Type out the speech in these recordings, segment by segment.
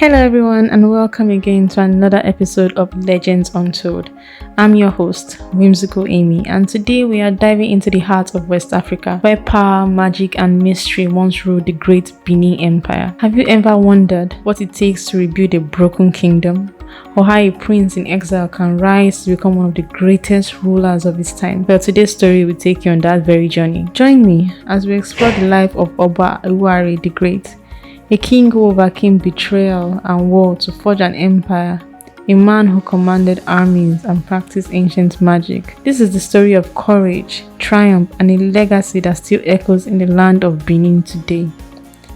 Hello everyone and welcome again to another episode of Legends Untold. I'm your host, Whimsical Amy, and today we are diving into the heart of West Africa, where power, magic and mystery once ruled the great Benin Empire. Have you ever wondered what it takes to rebuild a broken kingdom? Or how a prince in exile can rise to become one of the greatest rulers of his time? Well, today's story will take you on that very journey. Join me as we explore the life of Oba Ewuare the Great, a king who overcame betrayal and war to forge an empire, a man who commanded armies and practiced ancient magic. This is the story of courage, triumph, and a legacy that still echoes in the land of Benin today.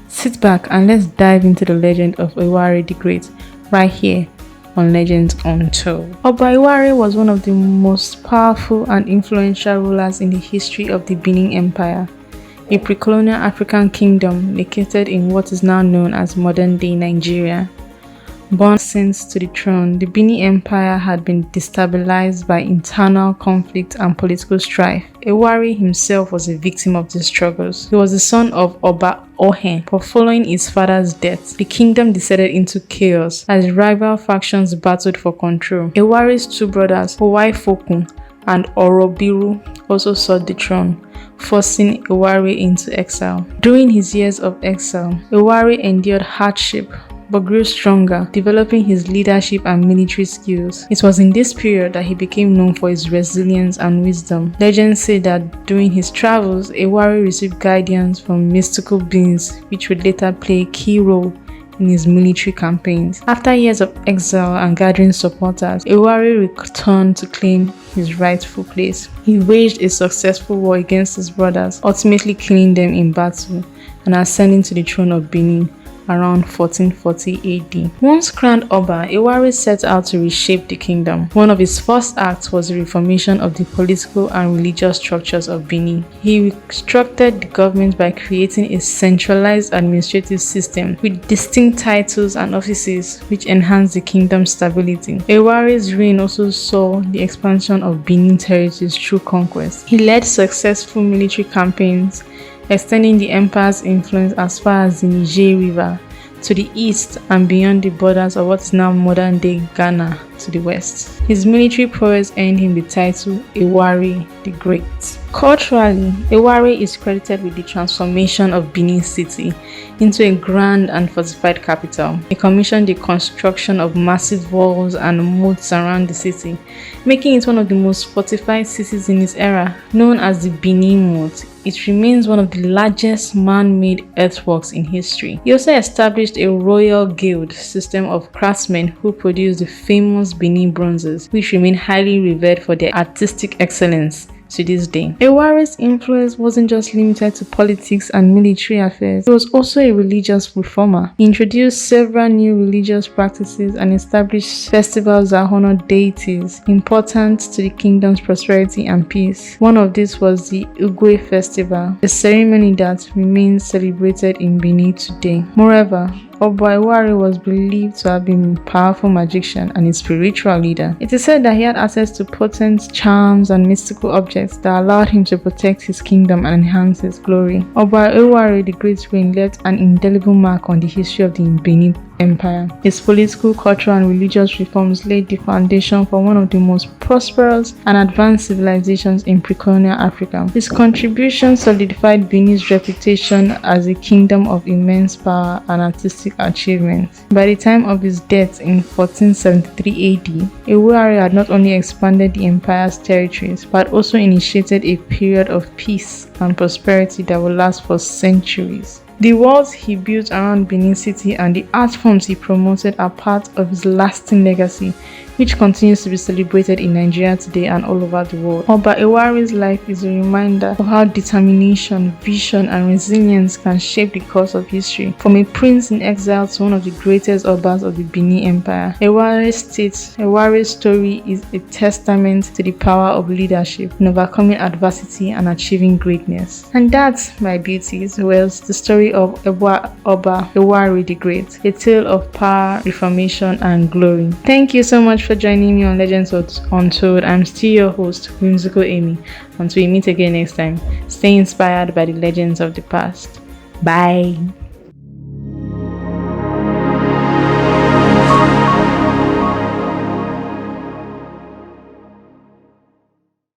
Sit back and let's dive into the legend of Ewuare the Great right here on Legends Untold. Oba Ewuare was one of the most powerful and influential rulers in the history of the Benin Empire, a pre-colonial African kingdom located in what is now known as modern-day Nigeria. Born since to the throne, the Benin Empire had been destabilized by internal conflict and political strife. Ewuare himself was a victim of these struggles. He was the son of Oba Ewuare, but following his father's death, the kingdom descended into chaos as rival factions battled for control. Ewuare's two brothers, Ewuare and Orobiru, also sought the throne, forcing Ewuare into exile. During his years of exile, Ewuare endured hardship but grew stronger, developing his leadership and military skills. It was in this period that he became known for his resilience and wisdom. Legends say that during his travels, Ewuare received guidance from mystical beings, which would later play a key role in his military campaigns. After years of exile and gathering supporters, Ewuare returned to claim his rightful place. He waged a successful war against his brothers, ultimately killing them in battle and ascending to the throne of Benin around 1440 AD. Once crowned Oba, Ewuare set out to reshape the kingdom. One of his first acts was the reformation of the political and religious structures of Benin. He restructured the government by creating a centralized administrative system with distinct titles and offices, which enhanced the kingdom's stability. Ewuare's reign also saw the expansion of Benin territories through conquest. He led successful military campaigns, extending the empire's influence as far as the Niger River to the east and beyond the borders of what is now modern-day Ghana to the west. His military prowess earned him the title Ewuare the Great. Culturally, Ewuare is credited with the transformation of Benin City into a grand and fortified capital. He commissioned the construction of massive walls and moats around the city, making it one of the most fortified cities in his era. Known as the Benin Moat, it remains one of the largest man-made earthworks in history. He also established a royal guild system of craftsmen who produced the famous Benin bronzes, which remain highly revered for their artistic excellence to this day. Ewuare's influence wasn't just limited to politics and military affairs. He was also a religious reformer. He introduced several new religious practices and established festivals that honored deities important to the kingdom's prosperity and peace. One of these was the Ugwe festival, a ceremony that remains celebrated in Benin today. Moreover, Oba Ewuare was believed to have been a powerful magician and a spiritual leader. It is said that he had access to potent charms and mystical objects that allowed him to protect his kingdom and enhance its glory. Oba Ewuare the Great reign left an indelible mark on the history of the Benin Empire. His political, cultural, and religious reforms laid the foundation for one of the most prosperous and advanced civilizations in pre-colonial Africa. His contribution solidified Benin's reputation as a kingdom of immense power and artistic achievement. By the time of his death in 1473 AD, Ewuare had not only expanded the empire's territories, but also initiated a period of peace and prosperity that will last for centuries. The walls he built around Benin City and the art forms he promoted are part of his lasting legacy, which continues to be celebrated in Nigeria today and all over the world. Oba Ewuare's life is a reminder of how determination, vision, and resilience can shape the course of history. From a prince in exile to one of the greatest Obas of the Benin Empire, Ewuare's story is a testament to the power of leadership in overcoming adversity and achieving greatness. And that, my beauties, was the story of Oba Ewuare the Great, a tale of power, reformation, and glory. Thank you so much for joining me on Legends Untold. I'm still your host, Whimsical Amy. Until we meet again next time, stay inspired by the legends of the past. Bye.